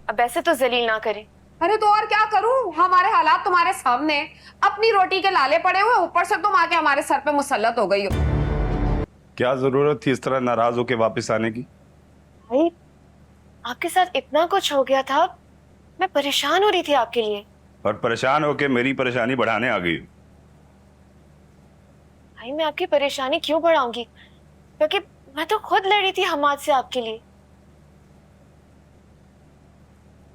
अब ऐसे तो जलील ना करें। अरे तो और क्या करूं, हमारे हालात तुम्हारे सामने। अपनी रोटी के लाले पड़े हुए, ऊपर से तुम आके हमारे सर पे मुसल्लत हो गई हो। क्या जरूरत थी इस तरह नाराज होके वापस आने की? भाई, आपके साथ इतना कुछ हो गया था, मैं परेशान हो रही थी आपके लिए। और परेशान होके मेरी परेशानी बढ़ाने आ गई। भाई, मैं आपकी परेशानी क्यों बढ़ाऊंगी, क्योंकि मैं तो खुद लड़ी थी हमाद से आपके लिए।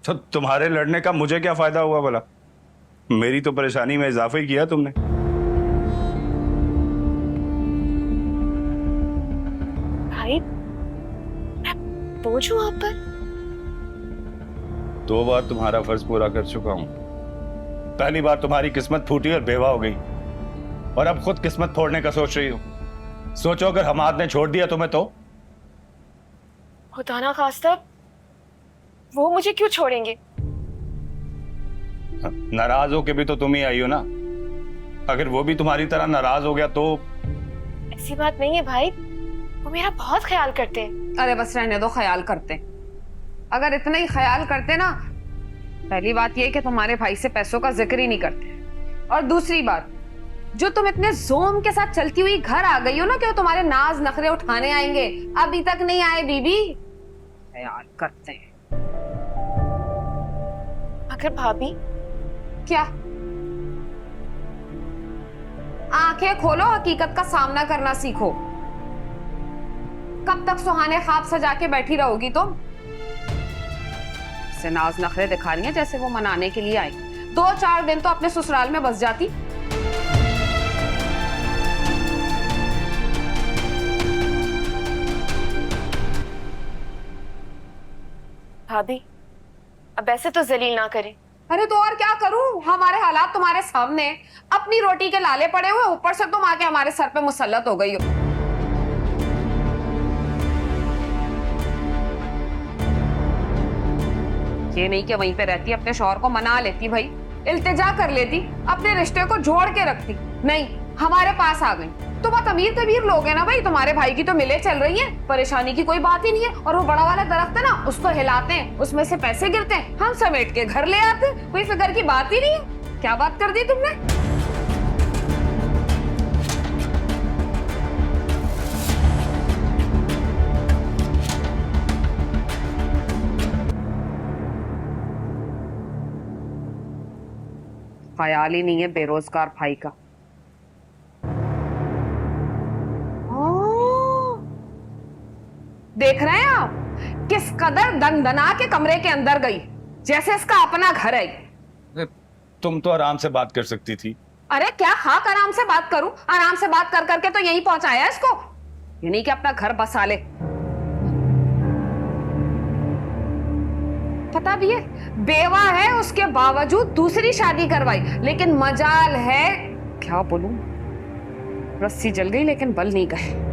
तो तुम्हारे लड़ने का मुझे क्या फायदा हुआ भला? मेरी तो परेशानी में इजाफा ही किया तुमने। भाई, मैं बोझ हूं आप पर। 2 बार तुम्हारा फर्ज पूरा कर चुका हूं। पहली बार तुम्हारी किस्मत फूटी और बेवा हो गई, और अब खुद किस्मत फोड़ने का सोच रही हो। सोचो अगर हमाद ने छोड़ दिया तुम्हें तो। खुदा ना खास्ता, वो मुझे क्यों छोड़ेंगे? नाराज होके भी तो तुम ही आई हो ना। अगर वो भी तुम्हारी तरह नाराज हो गया तो? ऐसी बात नहीं है भाई, वो मेरा बहुत ख्याल करते हैं। अरे बस रहने दो, ख्याल करते। अगर इतना ही ख्याल करते ना, पहली बात ये कि तुम्हारे भाई से पैसों का जिक्र ही नहीं करते, और दूसरी बात, जो तुम इतने जोम के साथ चलती हुई घर आ गई हो ना कि वो तुम्हारे नाज नखरे उठाने आएंगे, अभी तक नहीं आए बीबी। ख्याल करते हैं। मगर भाभी, क्या? आंखें खोलो, हकीकत का सामना करना सीखो। कब तक सुहाने ख्वाब सजा के बैठी रहोगी तुम? से नाज नखरे दिखा रही हैं जैसे वो मनाने के लिए आई। 2-4 दिन तो अपने ससुराल में बस जाती। भाभी, अब ऐसे तो जलील ना करें। अरे तो और क्या करूं, हमारे हालात तुम्हारे सामने। अपनी रोटी के लाले पड़े हुए, ऊपर से तुम आके हमारे सर पे मुसल्लत हो गई हो। ये नहीं कि वहीं पे रहती अपने शौहर को मना लेती, भाई इल्तिजा कर लेती, अपने रिश्ते को जोड़ के रखती। नहीं, हमारे पास आ गई। तो बहुत अमीर कबीर लोग हैं ना भाई, तुम्हारे भाई की तो मिले चल रही हैं, परेशानी की कोई बात ही नहीं है। और वो बड़ा वाला दरख्त है ना, उसको हिलाते हैं, उसमें से पैसे गिरते हैं, हम समेट के घर ले आते हैं। कोई फिक्र की बात ही नहीं है। क्या बात कर दी तुमने? ख्याल ही नहीं है बेरोजगार भाई का। देख रहे हैं आप किस कदर दनदना के कमरे के अंदर गई, जैसे इसका अपना घर है। तुम तो आराम से बात कर सकती थी। अरे क्या खाक आराम से बात करूं? आराम से बात कर करके तो यहीं पहुंचाया इसको। ये नहीं कि अपना घर बसा ले। पता भी है बेवा है, उसके बावजूद दूसरी शादी करवाई। लेकिन मजाल है, क्या बोलूं, रस्सी जल गई लेकिन बल नहीं गए।